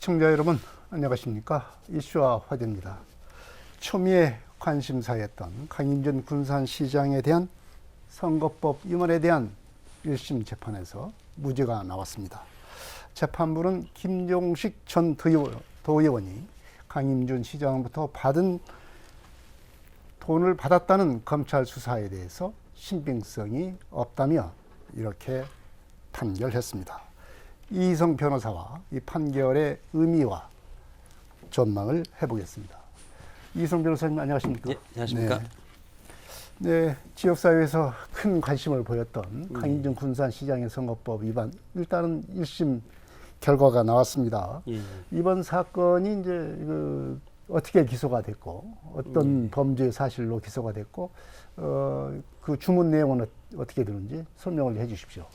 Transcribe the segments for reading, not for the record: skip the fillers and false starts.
시청자 여러분 안녕하십니까. 이슈와 화제입니다. 초미의 관심사였던 강인준 군산시장에 대한 선거법 위반에 대한 1심 재판에서 무죄가 나왔습니다. 재판부는 김종식 전 도의원이 강인준 시장으로부터 받은 돈을 받았다는 검찰 수사에 대해서 신빙성이 없다며 이렇게 판결했습니다. 이희성 변호사와 이 판결의 의미와 전망을 해보겠습니다. 이희성 변호사님 안녕하십니까? 네, 안녕하십니까? 네, 지역사회에서 큰 관심을 보였던 강인준 군산시장의 선거법 위반, 일단은 1심 결과가 나왔습니다. 예. 이번 사건이 이제 어떻게 기소가 됐고 어떤 범죄 사실로 기소가 됐고 그 주문 내용은 어떻게 되는지 설명을 해주십시오.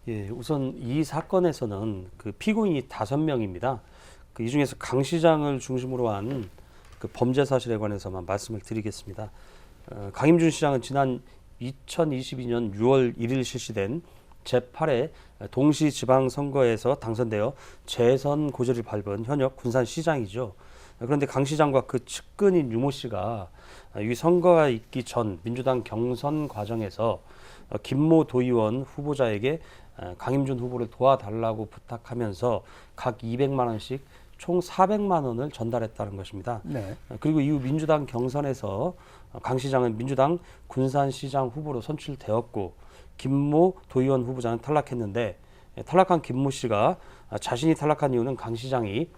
예, 우선 이 사건에서는 그 피고인이 5명입니다. 이 중에서 강 시장을 중심으로 한 그 범죄 사실에 관해서만 말씀을 드리겠습니다. 강인준 시장은 지난 2022년 6월 1일 실시된 제8회 동시지방선거에서 당선되어 재선 고지를 밟은 현역 군산시장이죠. 그런데 강 시장과 그 측근인 유모 씨가 이 선거가 있기 전 민주당 경선 과정에서 김모 도의원 후보자에게 강인준 후보를 도와달라고 부탁하면서 각 200만 원씩 총 400만 원을 전달했다는 것입니다. 네. 그리고 이후 민주당 경선에서 강 시장은 민주당 군산시장 후보로 선출되었고 김모 도의원 후보자는 탈락했는데 탈락한 김모 씨가 자신이 탈락한 이유는 강 시장이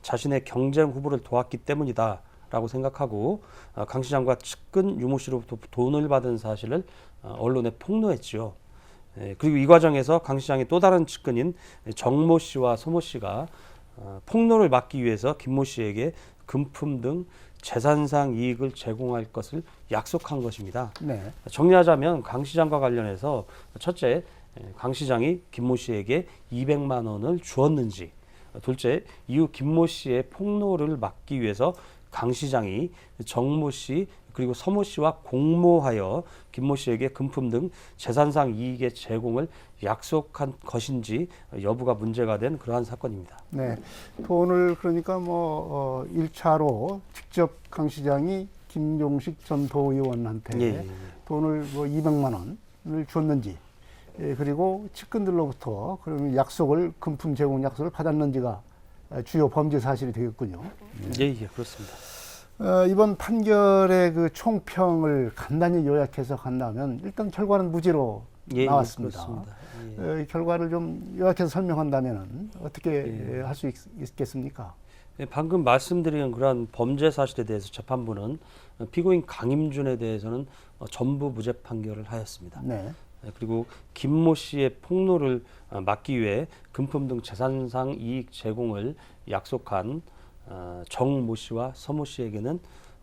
자신의 경쟁 후보를 도왔기 때문이다 라고 생각하고 강 시장과 측근 유모 씨로부터 돈을 받은 사실을 언론에 폭로했지요. 그리고 이 과정에서 강 시장의 또 다른 측근인 정모 씨와 서모 씨가 폭로를 막기 위해서 김모 씨에게 금품 등 재산상 이익을 제공할 것을 약속한 것입니다. 네. 정리하자면 강 시장과 관련해서 첫째, 강 시장이 김모 씨에게 200만 원을 주었는지, 둘째, 이후 김모 씨의 폭로를 막기 위해서 강 시장이 정모 씨 그리고 서모 씨와 공모하여 김모 씨에게 금품 등 재산상 이익의 제공을 약속한 것인지 여부가 문제가 된 그러한 사건입니다. 네. 돈을 그러니까 1차로 직접 강 시장이 김종식 전 도의원한테 예. 돈을 200만 원을 줬는지, 그리고 측근들로부터 그러면 약속을 금품 제공 약속을 받았는지가 주요 범죄 사실이 되겠군요. 예, 그렇습니다. 이번 판결의 그 총평을 간단히 요약해서 간다면 일단 결과는 무죄로 나왔습니다. 그렇습니다. 결과를 좀 요약해서 설명한다면 어떻게 할 수 있겠습니까? 방금 말씀드린 그러한 범죄 사실에 대해서 재판부는 피고인 강인준에 대해서는 전부 무죄 판결을 하였습니다. 네. 그리고 김모 씨의 폭로를 막기 위해 금품 등 재산상 이익 제공을 약속한 정모 씨와 서모 씨에게는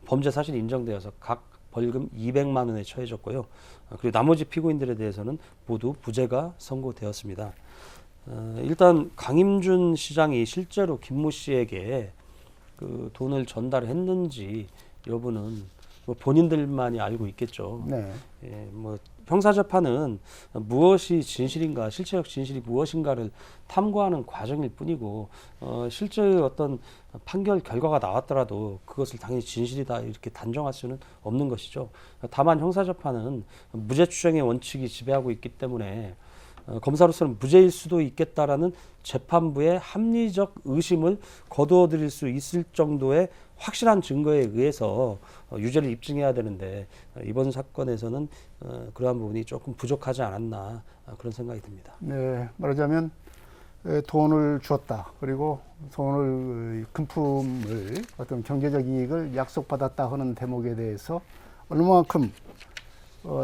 범죄 사실이 인정되어서 각 벌금 200만 원에 처해졌고요. 그리고 나머지 피고인들에 대해서는 모두 무죄가 선고되었습니다. 일단 강인준 시장이 실제로 김모 씨에게 그 돈을 전달했는지 여부는 본인들만이 알고 있겠죠. 네. 형사재판은 무엇이 진실인가, 실체적 진실이 무엇인가를 탐구하는 과정일 뿐이고 실제 어떤 판결 결과가 나왔더라도 그것을 당연히 진실이다 이렇게 단정할 수는 없는 것이죠. 다만 형사재판은 무죄 추정의 원칙이 지배하고 있기 때문에 검사로서는 무죄일 수도 있겠다라는 재판부의 합리적 의심을 거두어들일 수 있을 정도의 확실한 증거에 의해서 유죄를 입증해야 되는데 이번 사건에서는 그러한 부분이 조금 부족하지 않았나 그런 생각이 듭니다. 네, 말하자면 돈을 주었다. 그리고 돈을 금품을 어떤 경제적 이익을 약속받았다 하는 대목에 대해서 얼마만큼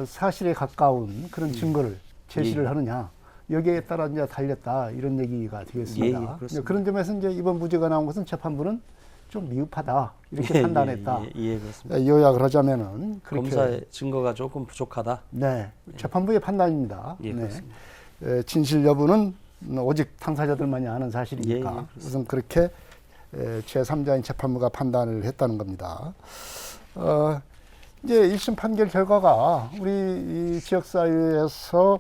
사실에 가까운 그런 증거를 제시를 하느냐. 여기에 따라 이제 달렸다 이런 얘기가 되겠습니다. 그렇습니다. 그런 점에서 이제 이번 무죄가 나온 것은 재판부는 좀 미흡하다 이렇게 판단했다. 그렇습니다. 요약을 하자면은 그렇게. 검사의 증거가 조금 부족하다. 네, 재판부의 판단입니다. 그렇습니다. 진실 여부는 오직 당사자들만이 아는 사실이니까 우선 그렇게 제3자인 재판부가 판단을 했다는 겁니다. 이제 1심 판결 결과가 우리 이 지역사회에서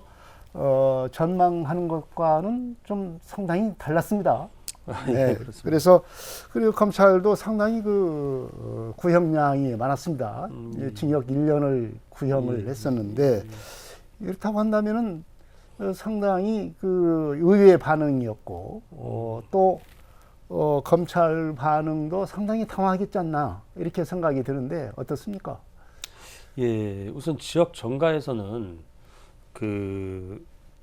전망하는 것과는 좀 상당히 달랐습니다. 네. 그렇습니다. 그래서 그리고 검찰도 상당히 구형량이 많았습니다. 징역 1년을 구형을 했었는데 이렇다고 한다면은 상당히 의외의 반응이었고 또 검찰 반응도 상당히 당황하겠지 않나 이렇게 생각이 드는데 어떻습니까? 예, 우선 지역 정가에서는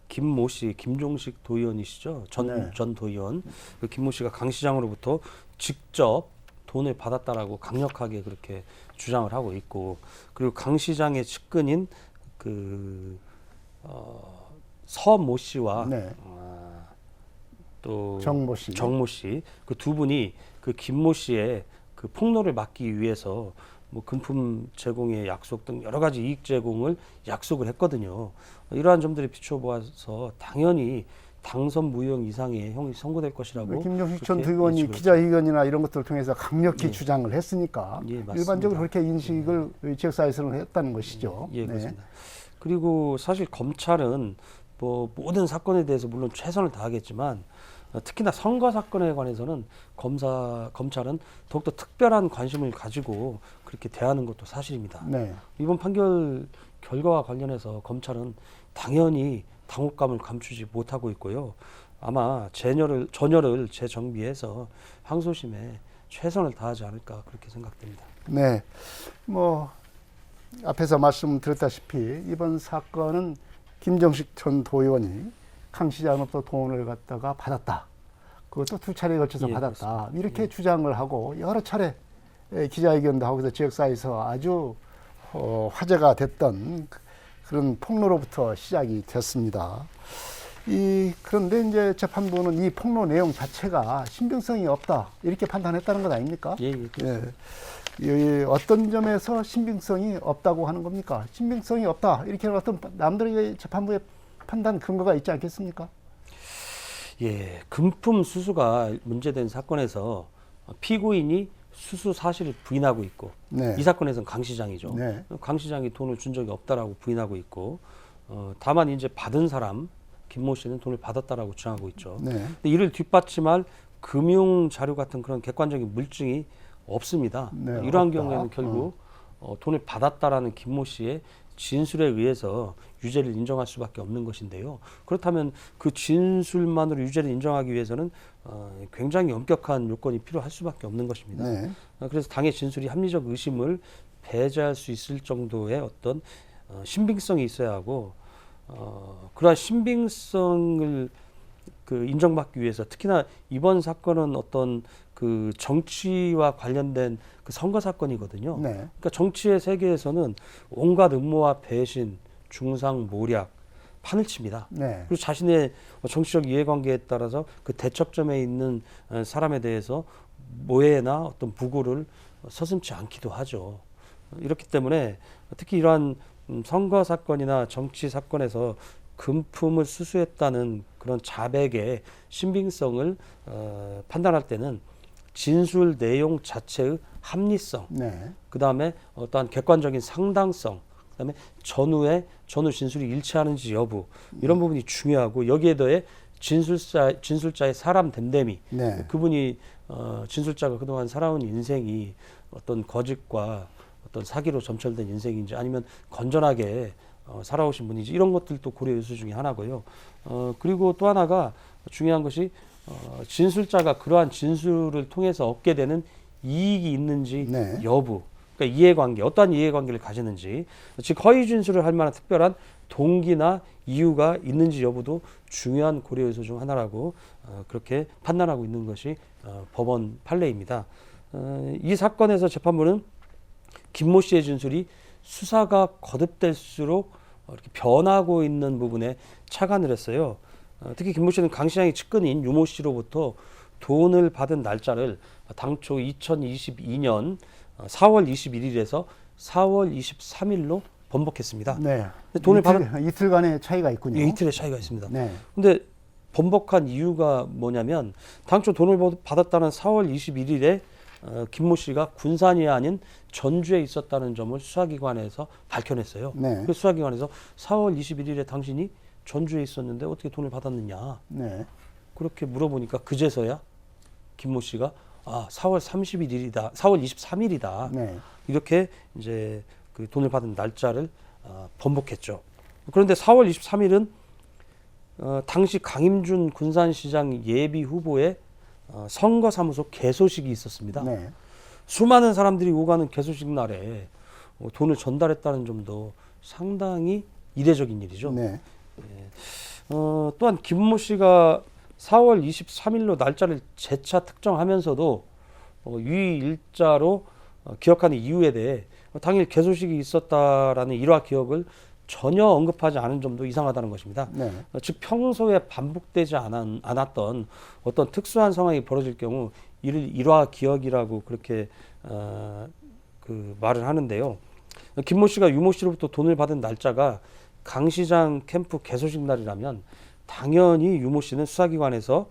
김모 씨, 김종식 도의원이시죠? 전 도의원. 그 김모 씨가 강 시장으로부터 직접 돈을 받았다라고 강력하게 그렇게 주장을 하고 있고, 그리고 강 시장의 측근인 서모 씨와 네. 또 정모 씨. 그 두 분이 그 김모 씨의 그 폭로를 막기 위해서 뭐 금품 제공의 약속 등 여러 가지 이익 제공을 약속을 했거든요. 이러한 점들에 비춰보아서 당연히 당선 무효 이상의 형이 선고될 것이라고. 김종식 전 그렇게 의원이 예측을 기자회견이나 이런 것들을 통해서 강력히 주장을 했으니까 예, 맞습니다. 일반적으로 그렇게 인식을 지역사회에서는 했다는 것이죠. 예, 그렇습니다. 그리고 사실 검찰은 뭐 모든 사건에 대해서 물론 최선을 다하겠지만 특히나 선거 사건에 관해서는 검찰은 더욱더 특별한 관심을 가지고 그렇게 대하는 것도 사실입니다. 네. 이번 판결 결과와 관련해서 검찰은 당연히 당혹감을 감추지 못하고 있고요. 아마 전열을 재정비해서 항소심에 최선을 다하지 않을까 그렇게 생각됩니다. 네. 뭐 앞에서 말씀드렸다시피 이번 사건은 김정식 전 도의원이 강 시장으로부터 돈을 갖다가 받았다. 그것도 2차례에 걸쳐서 예, 받았다. 그렇습니다. 이렇게 주장을 하고 여러 차례 기자회견도 하고서 지역사회에서 아주 화제가 됐던 그런 폭로로부터 시작이 됐습니다. 그런데 이제 재판부는 이 폭로 내용 자체가 신빙성이 없다 이렇게 판단했다는 것 아닙니까? 예, 그렇습니다. 어떤 점에서 신빙성이 없다고 하는 겁니까? 신빙성이 없다 이렇게 어떤 남들의 재판부의 판단 근거가 있지 않겠습니까? 예, 금품 수수가 문제된 사건에서 피고인이 수수 사실을 부인하고 있고, 네. 이 사건에서는 강 시장이죠. 네. 강 시장이 돈을 준 적이 없다라고 부인하고 있고, 다만 이제 받은 사람 김모 씨는 돈을 받았다라고 주장하고 있죠. 네. 근데 이를 뒷받침할 금융 자료 같은 그런 객관적인 물증이 없습니다. 네, 이러한 없다. 경우에는 결국 돈을 받았다라는 김모 씨의 진술에 의해서 유죄를 인정할 수밖에 없는 것인데요. 그렇다면 그 진술만으로 유죄를 인정하기 위해서는 굉장히 엄격한 요건이 필요할 수밖에 없는 것입니다. 네. 그래서 당의 진술이 합리적 의심을 배제할 수 있을 정도의 어떤 신빙성이 있어야 하고, 그러한 신빙성을 인정받기 위해서 특히나 이번 사건은 어떤 정치와 관련된 선거 사건이거든요. 네. 그러니까 정치의 세계에서는 온갖 음모와 배신, 중상모략, 판을 칩니다. 네. 그리고 자신의 정치적 이해관계에 따라서 그 대척점에 있는 사람에 대해서 모해나 어떤 부고를 서슴지 않기도 하죠. 이렇기 때문에 특히 이러한 선거 사건이나 정치 사건에서 금품을 수수했다는 그런 자백의 신빙성을 판단할 때는 진술 내용 자체의 합리성, 네. 그 다음에 어떠한 객관적인 상당성, 그 다음에 전후 진술이 일치하는지 여부, 이런 부분이 중요하고, 여기에 더해 진술자의 사람 됨됨이, 네. 그분이 진술자가 그동안 살아온 인생이 어떤 거짓과 어떤 사기로 점철된 인생인지 아니면 건전하게 살아오신 분인지, 이런 것들도 고려 요소 중에 하나고요. 그리고 또 하나가 중요한 것이 진술자가 그러한 진술을 통해서 얻게 되는 이익이 있는지 네. 여부, 그러니까 이해관계, 어떠한 이해관계를 가지는지, 즉 허위 진술을 할 만한 특별한 동기나 이유가 있는지 여부도 중요한 고려 요소 중 하나라고 그렇게 판단하고 있는 것이 법원 판례입니다. 이 사건에서 재판부는 김모 씨의 진술이 수사가 거듭될수록 이렇게 변하고 있는 부분에 착안을 했어요. 특히 김모 씨는 강 시장의 측근인 유모 씨로부터 돈을 받은 날짜를 당초 2022년 4월 21일에서 4월 23일로 번복했습니다. 네. 근데 돈을 이틀간의 차이가 있군요. 예, 이틀의 차이가 있습니다. 네. 근데 번복한 이유가 뭐냐면, 당초 돈을 받았다는 4월 21일에 김모 씨가 군산이 아닌 전주에 있었다는 점을 수사기관에서 밝혀냈어요. 네. 그 수사기관에서 4월 21일에 당신이 전주에 있었는데 어떻게 돈을 받았느냐, 네. 그렇게 물어보니까 그제서야 김모 씨가 4월 30일이다, 4월 23일이다. 네. 이렇게 이제 그 돈을 받은 날짜를 번복했죠. 그런데 4월 23일은 당시 강임준 군산시장 예비 후보의 선거사무소 개소식이 있었습니다. 네. 수많은 사람들이 오가는 개소식 날에 돈을 전달했다는 점도 상당히 이례적인 일이죠. 네. 또한 김모 씨가 4월 23일로 날짜를 재차 특정하면서도 유의 일자로 기억하는 이유에 대해 당일 개소식이 있었다라는 일화 기억을 전혀 언급하지 않은 점도 이상하다는 것입니다. 네. 즉 평소에 반복되지 않았던 어떤 특수한 상황이 벌어질 경우 이를 일화 기억이라고 그렇게 그 말을 하는데요. 김모 씨가 유모 씨로부터 돈을 받은 날짜가 강 시장 캠프 개소식 날이라면 당연히 유모 씨는 수사기관에서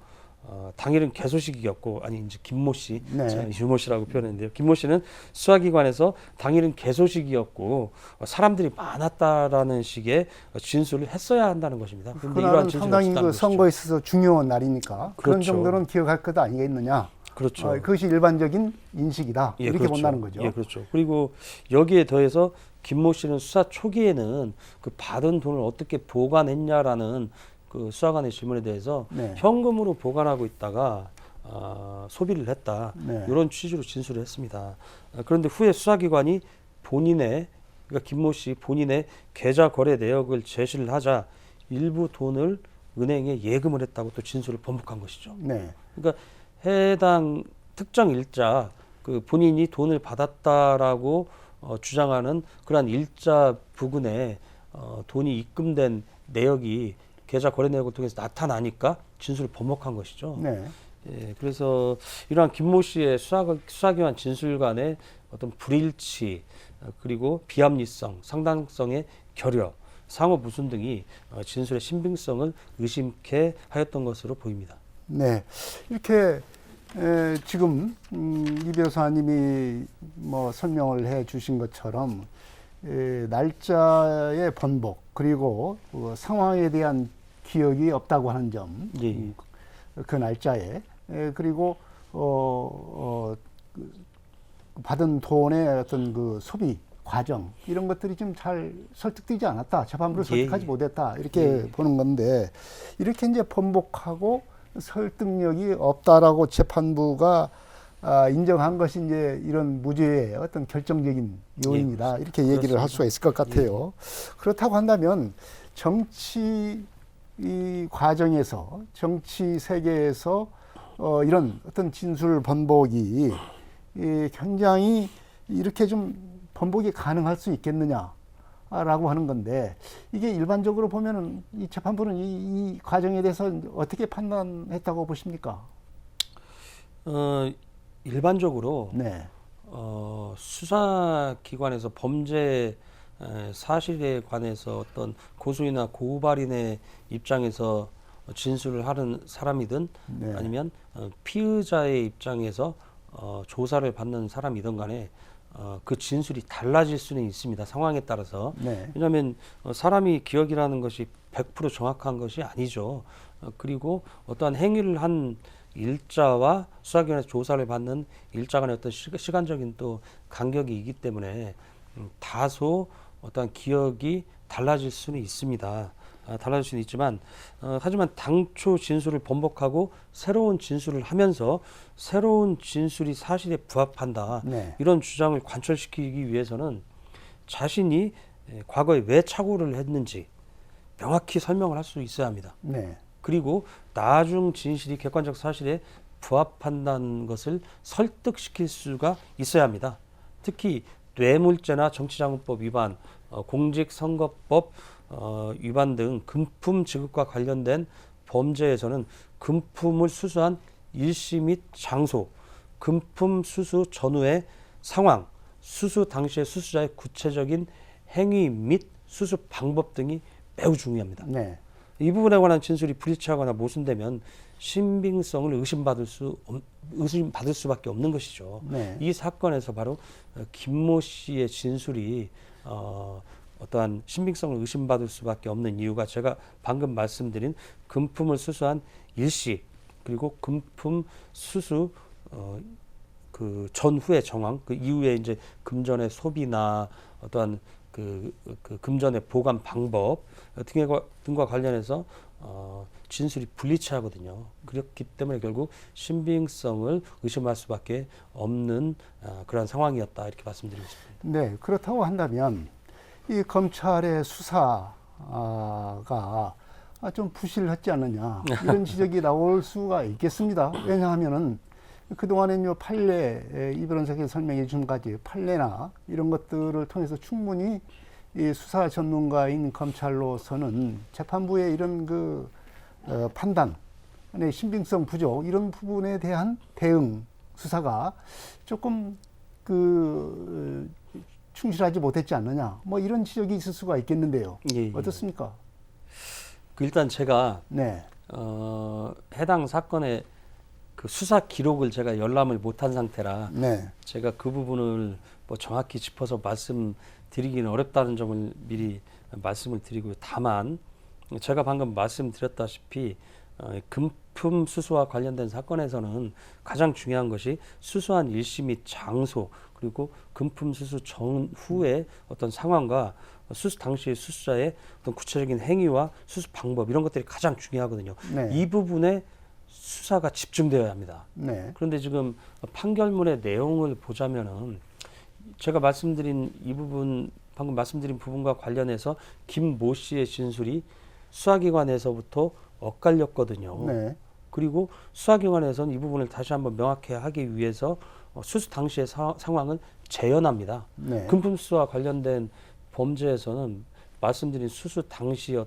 당일은 개소식이었고, 아니 이제 김모 씨, 네. 제가 유모 씨라고 표현했는데요. 김모 씨는 수사기관에서 당일은 개소식이었고 사람들이 많았다라는 식의 진술을 했어야 한다는 것입니다. 그런데 이러한 그날은 진술이 상당히 없었다는 그 것이죠. 선거에 있어서 중요한 날이니까 그런 그렇죠. 정도는 기억할 것 아니겠느냐. 그렇죠. 그것이 일반적인 인식이다. 예, 이렇게 그렇죠. 본다는 거죠. 예, 그렇죠. 그리고 여기에 더해서 김모 씨는 수사 초기에는 그 받은 돈을 어떻게 보관했냐라는 그 수사관의 질문에 대해서 네. 현금으로 보관하고 있다가 소비를 했다. 네. 이런 취지로 진술을 했습니다. 그런데 후에 수사기관이 그러니까 김모 씨 본인의 계좌 거래 내역을 제시를 하자 일부 돈을 은행에 예금을 했다고 또 진술을 번복한 것이죠. 네. 그러니까 해당 특정 일자 그 본인이 돈을 받았다라고 주장하는 그러한 일자 부근에 돈이 입금된 내역이 계좌 거래 내역을 통해서 나타나니까 진술을 번복한 것이죠. 네. 예, 그래서 이러한 김모 씨의 수사기관 진술 간의 어떤 불일치 그리고 비합리성, 상당성의 결여, 상호 무순 등이 진술의 신빙성을 의심케 하였던 것으로 보입니다. 네. 이렇게 지금 이 변호사님이 뭐 설명을 해 주신 것처럼 날짜의 번복 그리고 상황에 대한 기억이 없다고 하는 점, 예. 그 날짜에 그리고 받은 돈의 어떤 그 소비 과정 이런 것들이 좀 잘 설득되지 않았다, 재판부를 설득하지 못했다 이렇게 보는 건데, 이렇게 이제 번복하고 설득력이 없다라고 재판부가 인정한 것이 이제 이런 무죄의 어떤 결정적인 요인이다, 이렇게 얘기를 할 수가 있을 것 같아요. 그렇다고 한다면 정치 이 과정에서, 정치 세계에서 이런 어떤 진술 번복이 굉장히 이렇게 좀 번복이 가능할 수 있겠느냐라고 하는 건데, 이게 일반적으로 보면은 이 재판부는 이 과정에 대해서 어떻게 판단했다고 보십니까? 일반적으로 네. 수사기관에서 범죄 사실에 관해서 어떤 고소인이나 고발인의 입장에서 진술을 하는 사람이든 네. 아니면 피의자의 입장에서 조사를 받는 사람이든 간에 그 진술이 달라질 수는 있습니다. 상황에 따라서. 네. 왜냐하면 사람이 기억이라는 것이 100% 정확한 것이 아니죠. 그리고 어떠한 행위를 한 일자와 수사기관에서 조사를 받는 일자 간의 어떤 시간적인 또 간격이 있기 때문에 다소 어떠한 기억이 달라질 수는 있습니다. 달라질 수는 있지만 하지만 당초 진술을 번복하고 새로운 진술을 하면서 새로운 진술이 사실에 부합한다. 네. 이런 주장을 관철시키기 위해서는 자신이 과거에 왜 착오를 했는지 명확히 설명을 할 수 있어야 합니다. 네. 그리고 나중 진실이 객관적 사실에 부합한다는 것을 설득시킬 수가 있어야 합니다. 특히 뇌물죄나 정치자금법 위반, 공직선거법 위반 등 금품 지급과 관련된 범죄에서는 금품을 수수한 일시 및 장소, 금품 수수 전후의 상황, 수수 당시의 수수자의 구체적인 행위 및 수수 방법 등이 매우 중요합니다. 네. 이 부분에 관한 진술이 불일치하거나 모순되면 신빙성을 의심받을 수밖에 없는 것이죠. 네. 이 사건에서 바로 김모 씨의 진술이 어떠한 신빙성을 의심받을 수밖에 없는 이유가 제가 방금 말씀드린 금품을 수수한 일시, 그리고 금품 수수 그 전후의 정황, 그 이후에 이제 금전의 소비나 어떠한 그 금전의 보관 방법 등과 관련해서 진술이 불리치하거든요. 그렇기 때문에 결국 신빙성을 의심할 수밖에 없는 그러한 상황이었다 이렇게 말씀드리고 싶습니다. 네, 그렇다고 한다면 이 검찰의 수사가 좀 부실했지 않느냐 이런 지적이 나올 수가 있겠습니다. 왜냐하면은 그동안에 판례 이 변호사께서 설명해 준 가지 판례나 이런 것들을 통해서 충분히 이 수사 전문가인 검찰로서는 재판부의 이런 판단의 신빙성 부족 이런 부분에 대한 대응 수사가 조금 충실하지 못했지 않느냐 뭐 이런 지적이 있을 수가 있겠는데요. 예. 어떻습니까? 일단 제가 네. 해당 사건의 그 수사 기록을 제가 열람을 못한 상태라 네. 제가 그 부분을 뭐 정확히 짚어서 말씀드리기는 어렵다는 점을 미리 말씀을 드리고요. 다만 제가 방금 말씀드렸다시피 금품 수수와 관련된 사건에서는 가장 중요한 것이 수수한 일시 및 장소 그리고 금품 수수 전후의 어떤 상황과 수수 당시의 수수자의 어떤 구체적인 행위와 수수 방법 이런 것들이 가장 중요하거든요. 네. 이 부분에 수사가 집중되어야 합니다. 네. 그런데 지금 판결문의 내용을 보자면은 제가 말씀드린 이 부분 방금 말씀드린 부분과 관련해서 김모 씨의 진술이 수사기관에서부터 엇갈렸거든요. 네. 그리고 수사기관에서는 이 부분을 다시 한번 명확히 하기 위해서 수수 당시의 상황을 재현합니다. 네. 금품 수수와 관련된 범죄에서는 말씀드린 수수 당시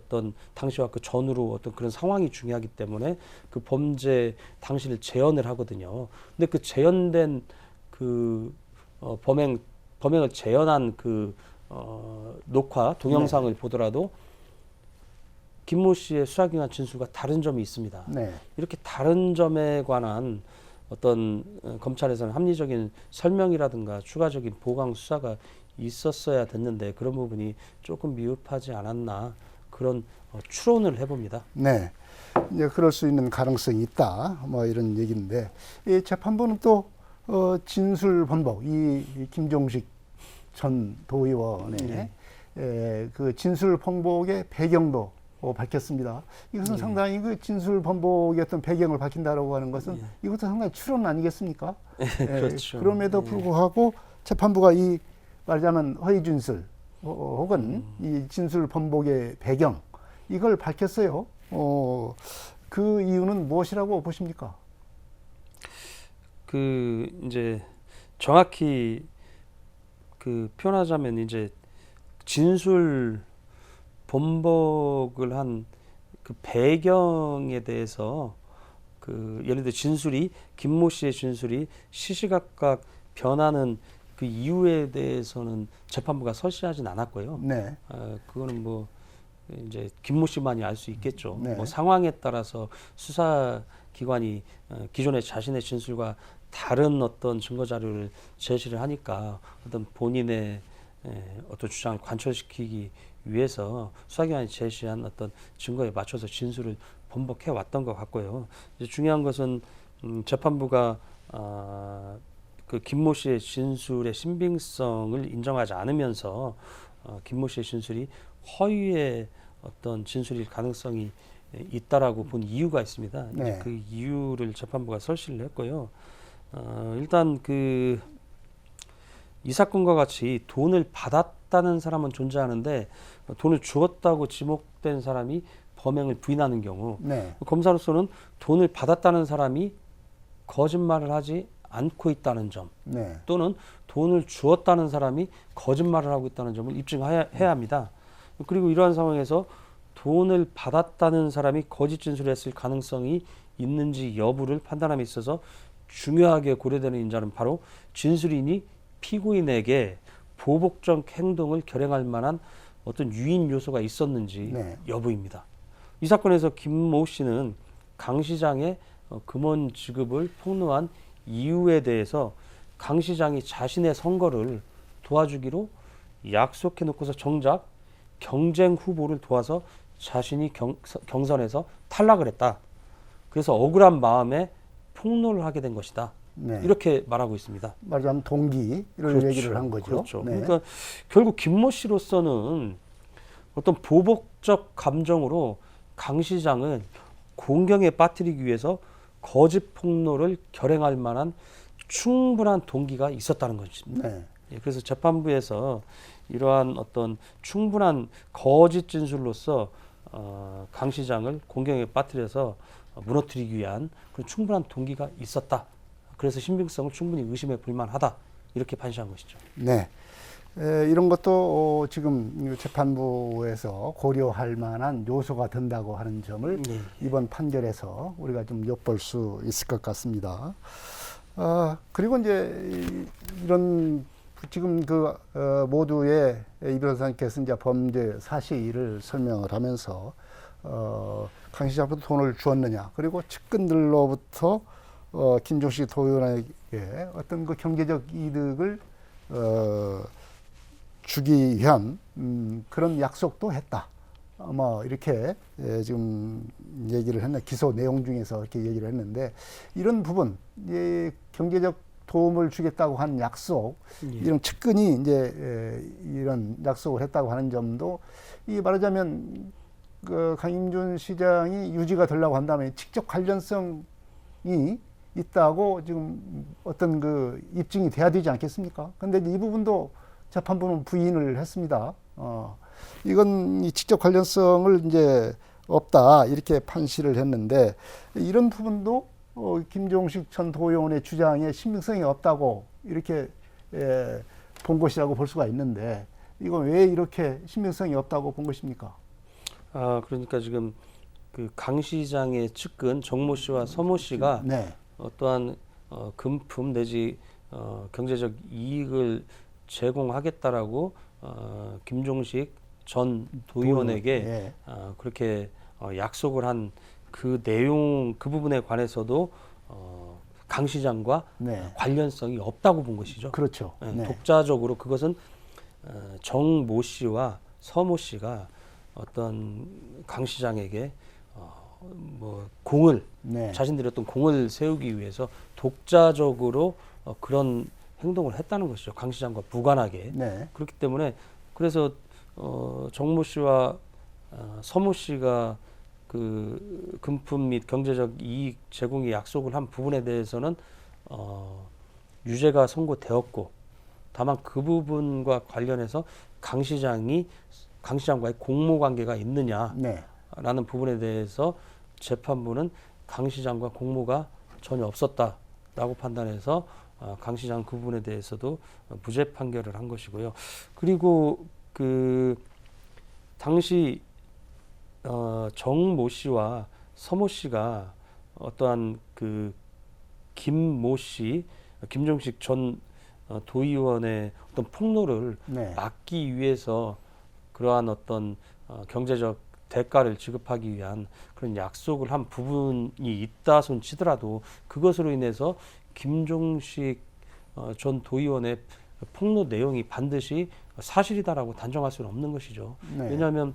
당시와 그 전후로 어떤 그런 상황이 중요하기 때문에 그 범죄 당시를 재현을 하거든요. 근데 그 재현된 범행을 재현한 녹화 동영상을 보더라도 김모 씨의 수사기관 진술과 다른 점이 있습니다. 네. 이렇게 다른 점에 관한 어떤 검찰에서는 합리적인 설명이라든가 추가적인 보강 수사가 있었어야 됐는데 그런 부분이 조금 미흡하지 않았나 그런 추론을 해봅니다. 네. 이제 그럴 수 있는 가능성이 있다. 뭐 이런 얘기인데 이 재판부는 또 진술 번복 이 김종식 전 도의원의 그 진술 번복의 배경도 밝혔습니다. 이것은 상당히 그 진술 번복의 어떤 배경을 밝힌다라고 하는 것은 이것도 상당히 추론 아니겠습니까? 그렇죠. 그럼에도 불구하고 재판부가 이 말하자면 허위 진술 혹은 이 진술 번복의 배경 이걸 밝혔어요. 그 이유는 무엇이라고 보십니까? 이제 정확히 표현하자면 이제 진술 번복을 한 그 배경에 대해서 예를 들어 김모 씨의 진술이 시시각각 변하는 그 이유에 대해서는 재판부가 설시하진 않았고요. 네. 그거는 뭐 이제 김모 씨만이 알 수 있겠죠. 네. 뭐 상황에 따라서 수사기관이 기존의 자신의 진술과 다른 어떤 증거 자료를 제시를 하니까 어떤 본인의 어떤 주장을 관철시키기 위해서 수사기관이 제시한 어떤 증거에 맞춰서 진술을 번복해 왔던 것 같고요. 이제 중요한 것은 재판부가 그 김모 씨의 진술의 신빙성을 인정하지 않으면서 김모 씨의 진술이 허위의 어떤 진술일 가능성이 있다라고 본 이유가 있습니다. 네. 이제 그 이유를 재판부가 설시를 했고요. 일단 이 사건과 같이 돈을 받았다는 사람은 존재하는데 돈을 주었다고 지목된 사람이 범행을 부인하는 경우 네. 검사로서는 돈을 받았다는 사람이 거짓말을 하지 않고 있다는 점 네. 또는 돈을 주었다는 사람이 거짓말을 하고 있다는 점을 입증해야 합니다. 그리고 이러한 상황에서 돈을 받았다는 사람이 거짓 진술했을 가능성이 있는지 여부를 판단함에 있어서 중요하게 고려되는 인자는 바로 진술인이 피고인에게 보복적 행동을 결행할 만한 어떤 유인 요소가 있었는지 네. 여부입니다. 이 사건에서 김모 씨는 강 시장의 금원 지급을 폭로한 이유에 대해서 강 시장이 자신의 선거를 도와주기로 약속해 놓고서 정작 경쟁 후보를 도와서 자신이 경선에서 탈락을 했다. 그래서 억울한 마음에 폭로를 하게 된 것이다. 네. 이렇게 말하고 있습니다. 말하자면 동기를 그렇죠. 얘기를 한 거죠. 그렇죠. 네. 그러니까 결국 김모 씨로서는 어떤 보복적 감정으로 강 시장을 공경에 빠뜨리기 위해서 거짓 폭로를 결행할 만한 충분한 동기가 있었다는 것입니다. 네. 예, 그래서 재판부에서 이러한 어떤 충분한 거짓 진술로서 강 시장을 공경에 빠뜨려서 무너뜨리기 위한 그런 충분한 동기가 있었다. 그래서 신빙성을 충분히 의심해 볼 만하다. 이렇게 판시한 것이죠. 네. 이런 것도 지금 재판부에서 고려할 만한 요소가 된다고 하는 점을 예. 이번 판결에서 우리가 좀 엿볼 수 있을 것 같습니다. 그리고 이제 이런 지금 그 모두의 이 변호사님께서 이제 범죄 사실을 설명을 하면서 강 시장부터 돈을 주었느냐, 그리고 측근들로부터 김종식 도의원에게 어떤 그 경제적 이득을 주기 위한 그런 약속도 했다. 뭐 이렇게 지금 얘기를 했네. 기소 내용 중에서 이렇게 얘기를 했는데, 이런 부분, 경제적 도움을 주겠다고 한 약속, 이런 측근이 이제 이런 약속을 했다고 하는 점도, 이 말하자면 그 강인준 시장이 유지가 되려고 한다면 직접 관련성이 있다고 지금 어떤 그 입증이 돼야 되지 않겠습니까? 근데 이 부분도 재판부는 부인을 했습니다. 이건 이 직접 관련성을 이제 없다, 이렇게 판시를 했는데, 이런 부분도 김종식 전 도의원의 주장에 신빙성이 없다고 이렇게 본 것이라고 볼 수가 있는데, 이건 왜 이렇게 신빙성이 없다고 본 것입니까? 그러니까 지금 그 강 시장의 측근 정모 씨와 서모 씨가 네. 어떠한 금품 내지 경제적 이익을 제공하겠다라고 김종식 전 도의원에게 예. 그렇게 약속을 한 그 내용, 그 부분에 관해서도 강 시장과 네. 관련성이 없다고 본 것이죠. 그렇죠. 예, 네. 독자적으로 그것은 정모 씨와 서모 씨가 어떤 강 시장에게 뭐 공을 네. 자신들이 어떤 공을 세우기 위해서 독자적으로 그런 행동을 했다는 것이죠. 강 시장과 무관하게. 네. 그렇기 때문에 그래서 정모 씨와 서모 씨가 그 금품 및 경제적 이익 제공의 약속을 한 부분에 대해서는 유죄가 선고되었고, 다만 그 부분과 관련해서 강 시장과의 공모 관계가 있느냐라는 네. 부분에 대해서 재판부는 강 시장과 공모가 전혀 없었다라고 판단해서 강 시장 그 부분에 대해서도 무죄 판결을 한 것이고요. 그리고 그 당시 정모 씨와 서모 씨가 어떠한 그 김모 씨, 김종식 전 도의원의 어떤 폭로를 네. 막기 위해서 그러한 어떤 경제적 대가를 지급하기 위한 그런 약속을 한 부분이 있다 손 치더라도, 그것으로 인해서 김종식 전 도의원의 폭로 내용이 반드시 사실이다라고 단정할 수는 없는 것이죠. 네. 왜냐하면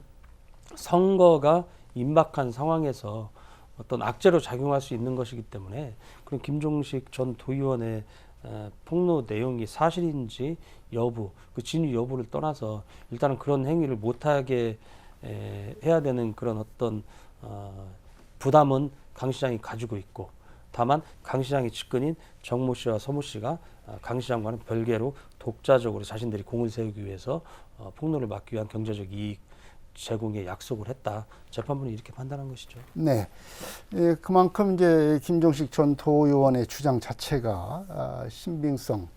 선거가 임박한 상황에서 어떤 악재로 작용할 수 있는 것이기 때문에, 그런 김종식 전 도의원의 폭로 내용이 사실인지 여부, 그 진위 여부를 떠나서 일단은 그런 행위를 못하게 해야 되는 그런 어떤 부담은 강 시장이 가지고 있고, 다만 강 시장의 측근인 정모 씨와 서모 씨가 강 시장과는 별개로 독자적으로 자신들이 공을 세우기 위해서 폭로를 막기 위한 경제적 이익 제공에 약속을 했다. 재판부는 이렇게 판단한 것이죠. 네. 그만큼 이제 김종식 전 도의원의 주장 자체가 신빙성을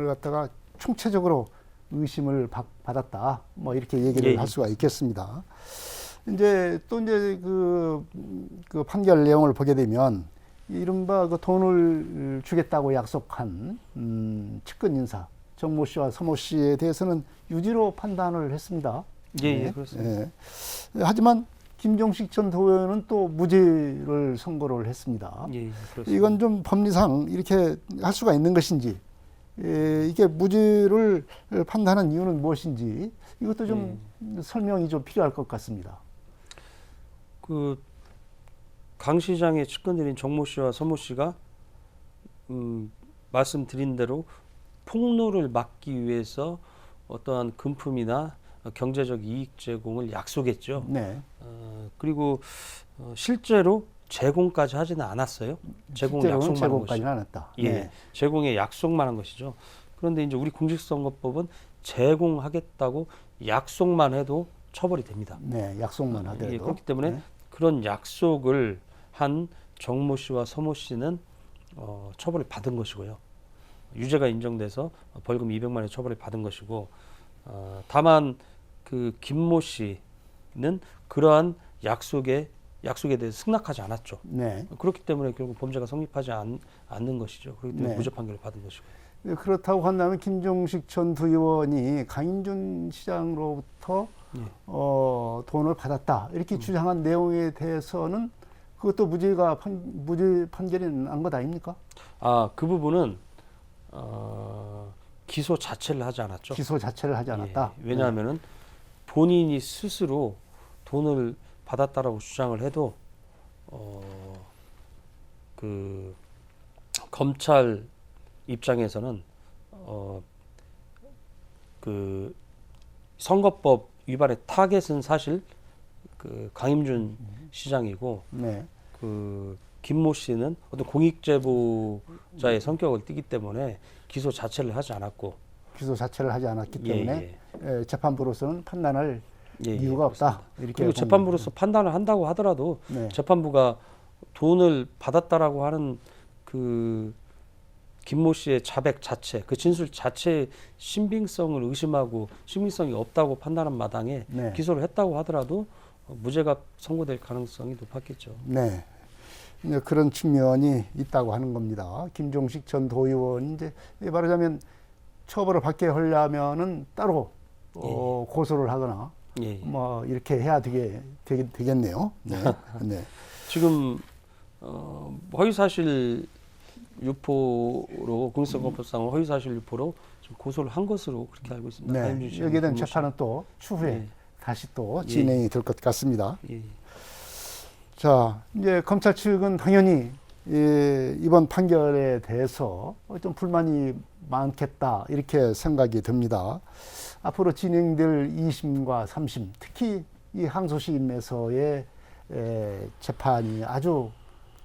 갖다가 총체적으로 의심을 받았다. 뭐 이렇게 얘기를 할 수가 있겠습니다. 이제 또 이제 그 판결 내용을 보게 되면, 이른바 그 돈을 주겠다고 약속한 측근 인사 정모 씨와 서모 씨에 대해서는 유죄로 판단을 했습니다. 예, 그렇습니다. 하지만 김종식 전 도의원은 또 무죄를 선고를 했습니다. 예, 그렇습니다. 이건 좀 법리상 이렇게 할 수가 있는 것인지, 이게 무죄를 판단한 이유는 무엇인지, 이것도 좀 설명이 좀 필요할 것 같습니다. 그 강 시장의 측근들인 정모 씨와 서모 씨가 말씀드린 대로 폭로를 막기 위해서 어떠한 금품이나 경제적 이익 제공을 약속했죠. 네. 그리고 실제로 제공까지 하지는 않았어요. 제공 실제로는 약속만 한 제공까지는 것이죠. 안 했다. 예, 네. 제공의 약속만 한 것이죠. 그런데 이제 우리 공직선거법은 제공하겠다고 약속만 해도 처벌이 됩니다. 네, 약속만 하더라도. 예, 그렇기 때문에 네. 그런 약속을 한 정모 씨와 서모 씨는 처벌을 받은 것이고요. 유죄가 인정돼서 벌금 200만 원의 처벌을 받은 것이고, 다만 그 김모 씨는 그러한 약속에 대해서 승낙하지 않았죠. 네. 그렇기 때문에 결국 범죄가 성립하지 않는 것이죠. 그렇기 때문에 네. 무죄 판결을 받은 것이고요. 네, 그렇다고 한다면 김종식 전 도의원이 강인준 시장으로부터 예. 돈을 받았다 이렇게 주장한 내용에 대해서는 그것도 무죄 판결이 난 것 아닙니까? 그 부분은 기소 자체를 하지 않았죠. 기소 자체를 하지 않았다. 예, 왜냐하면은 본인이 스스로 돈을 받았다라고 주장을 해도 그 검찰 입장에서는 그 선거법 위반의 타겟은 사실 그 강임준 시장이고 네. 그 김모 씨는 어떤 공익제보자의 성격을 띠기 때문에 기소 자체를 하지 않았고 기소 자체를 하지 않았기 예, 때문에 재판부로서는 판단할 예, 이유가 없다. 이렇게 그리고 재판부로서 판단을 한다고 하더라도 네. 재판부가 돈을 받았다라고 하는 그 김모 씨의 자백 자체, 그 진술 자체의 신빙성을 의심하고 신빙성이 없다고 판단한 마당에 네. 기소를 했다고 하더라도 무죄가 선고될 가능성이 높았겠죠. 네. 이제 그런 측면이 있다고 하는 겁니다. 김종식 전 도의원이 이제 말하자면 처벌을 받게 하려면은 따로 고소를 하거나 예. 뭐 이렇게 해야 되겠네요. 네. 네. 지금 허위사실 유포로 공익선거법상 허위사실 유포로 좀 고소를 한 것으로 그렇게 알고 있습니다. 네. 여기에 대한 재판은 또 추후에 예. 다시 또 진행이 될 것 같습니다. 예. 자, 이제 검찰 측은 당연히 이번 판결에 대해서 좀 불만이 많겠다 이렇게 생각이 듭니다. 앞으로 진행될 2심과 3심, 특히 이 항소심에서의 재판이 아주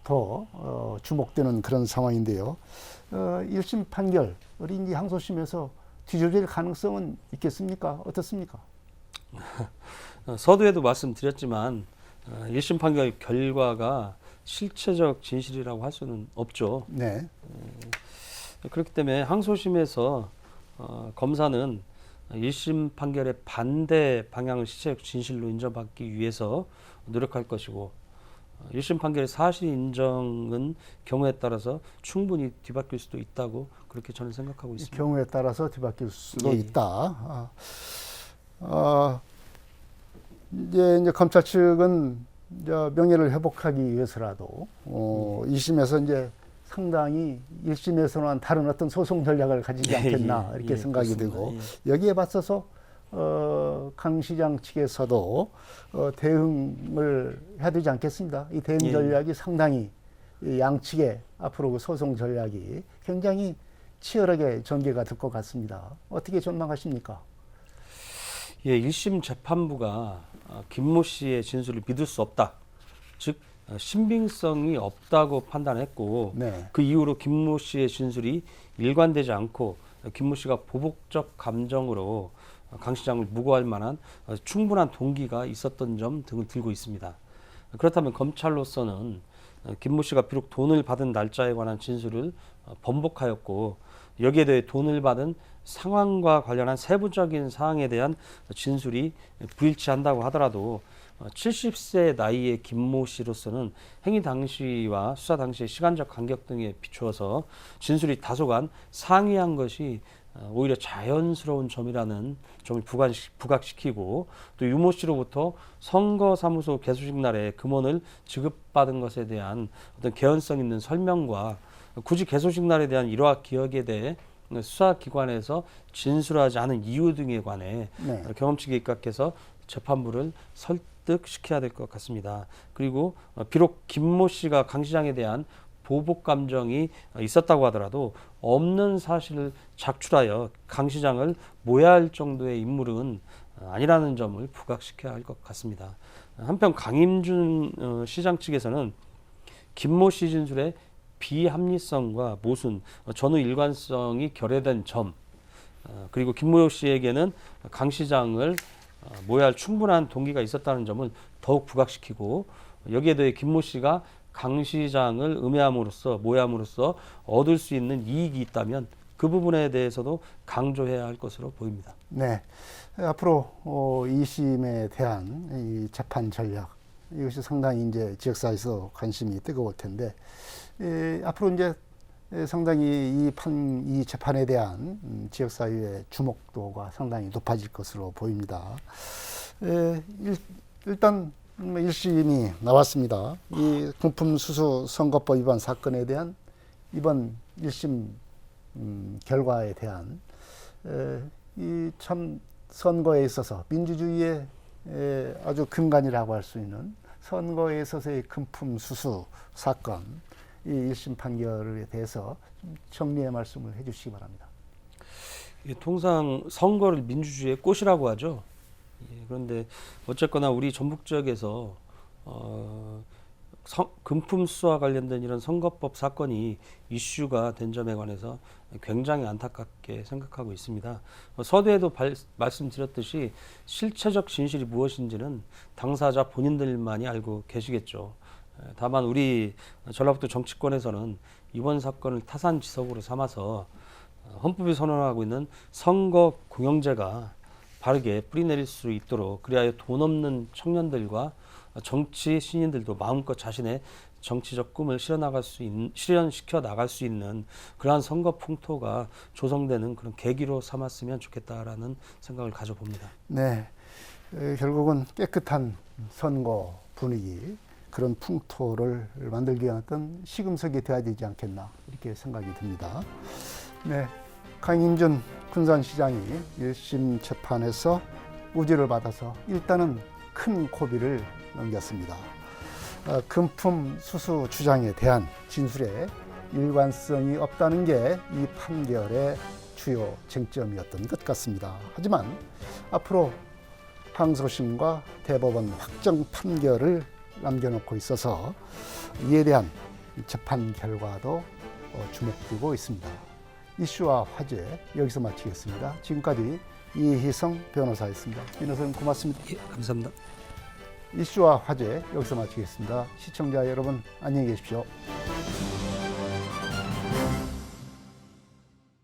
더 주목되는 그런 상황인데요. 1심 판결이 이 항소심에서 뒤집어질 가능성은 있겠습니까? 어떻습니까? 서두에도 말씀드렸지만 1심 판결 결과가 실체적 진실이라고 할 수는 없죠. 네. 그렇기 때문에 항소심에서 검사는 1심 판결의 반대 방향을 실체적 진실로 인정받기 위해서 노력할 것이고 1심 판결의 사실 인정은 경우에 따라서 충분히 뒤바뀔 수도 있다고 그렇게 저는 생각하고 있습니다. 경우에 따라서 뒤바뀔 수도 예. 있다. 이제 검찰 측은 이제 명예를 회복하기 위해서라도 2심에서 이제 상당히 1심에서는 다른 어떤 소송 전략을 가지지 않겠나 이렇게 생각이 그렇습니다. 들고 여기에 맞서서 강 시장 측에서도 대응을 해야 되지 않겠습니다. 이 대응 전략이 상당히 이 양측의 앞으로 그 소송 전략이 굉장히 치열하게 전개가 될 것 같습니다. 어떻게 전망하십니까? 예, 1심 재판부가 김모 씨의 진술을 믿을 수 없다. 즉 신빙성이 없다고 판단했고 네. 그 이후로 김모 씨의 진술이 일관되지 않고 김모 씨가 보복적 감정으로 강 시장을 무고할 만한 충분한 동기가 있었던 점 등을 들고 있습니다. 그렇다면 검찰로서는 김모 씨가 비록 돈을 받은 날짜에 관한 진술을 번복하였고 여기에 대해 돈을 받은 상황과 관련한 세부적인 사항에 대한 진술이 불일치한다고 하더라도 70세 나이의 김모 씨로서는 행위 당시와 수사 당시의 시간적 간격 등에 비추어서 진술이 다소간 상이한 것이 오히려 자연스러운 점이라는 점을 부각시키고 또 유모 씨로부터 선거사무소 개소식 날에 금원을 지급받은 것에 대한 어떤 개연성 있는 설명과 굳이 개소식 날에 대한 일화 기억에 대해 수사기관에서 진술하지 않은 이유 등에 관해 네. 경험칙에 입각해서 재판부를 납득시켜야 될 것 같습니다. 그리고 비록 김모 씨가 강 시장에 대한 보복 감정이 있었다고 하더라도 없는 사실을 작출하여 강 시장을 모해할 정도의 인물은 아니라는 점을 부각시켜야 할 것 같습니다. 한편 강임준 시장 측에서는 김모 씨 진술의 비합리성과 모순, 전후 일관성이 결여된 점, 그리고 김모 씨에게는 강 시장을 모해할 충분한 동기가 있었다는 점을 더욱 부각시키고, 여기에 더해 김모 씨가 강 시장을 모해함으로써 얻을 수 있는 이익이 있다면 그 부분에 대해서도 강조해야 할 것으로 보입니다. 네, 앞으로 2심에 대한 이 재판 전략, 이것이 상당히 이제 지역사회에서 관심이 뜨거울 텐데, 앞으로 이제 상당히 이 재판에 대한 지역사회의 주목도가 상당히 높아질 것으로 보입니다. 일단 1심이 나왔습니다. 이 금품수수 선거법 위반 사건에 대한 이번 1심 결과에 대한 이 참 선거에 있어서 민주주의의 아주 근간이라고 할 수 있는 선거에 있어서의 금품수수 사건, 이 1심 판결에 대해서 좀 정리의 말씀을 해주시기 바랍니다. 통상 선거를 민주주의의 꽃이라고 하죠. 그런데 어쨌거나 우리 전북 지역에서 금품수수와 관련된 이런 선거법 사건이 이슈가 된 점에 관해서 굉장히 안타깝게 생각하고 있습니다. 서두에도 말씀드렸듯이 실체적 진실이 무엇인지는 당사자 본인들만이 알고 계시겠죠. 다만 우리 전라북도 정치권에서는 이번 사건을 타산지석으로 삼아서 헌법이 선언하고 있는 선거 공영제가 바르게 뿌리내릴 수 있도록, 그리하여 돈 없는 청년들과 정치 신인들도 마음껏 자신의 정치적 꿈을 실현시켜 나갈 수 있는 그러한 선거 풍토가 조성되는 그런 계기로 삼았으면 좋겠다라는 생각을 가져봅니다. 네, 결국은 깨끗한 선거 분위기, 그런 풍토를 만들기 위한 어떤 시금석이 되어야 되지 않겠나, 이렇게 생각이 듭니다. 네, 강임준 군산시장이 1심 재판에서 우지를 받아서 일단은 큰 고비를 넘겼습니다. 금품 수수 주장에 대한 진술에 일관성이 없다는 게 이 판결의 주요 쟁점이었던 것 같습니다. 하지만 앞으로 항소심과 대법원 확정 판결을 남겨놓고 있어서 이에 대한 재판 결과도 주목되고 있습니다. 이슈와 화제 여기서 마치겠습니다. 지금까지 이희성 변호사였습니다. 변호사님 고맙습니다. 예, 감사합니다. 이슈와 화제 여기서 마치겠습니다. 시청자 여러분 안녕히 계십시오.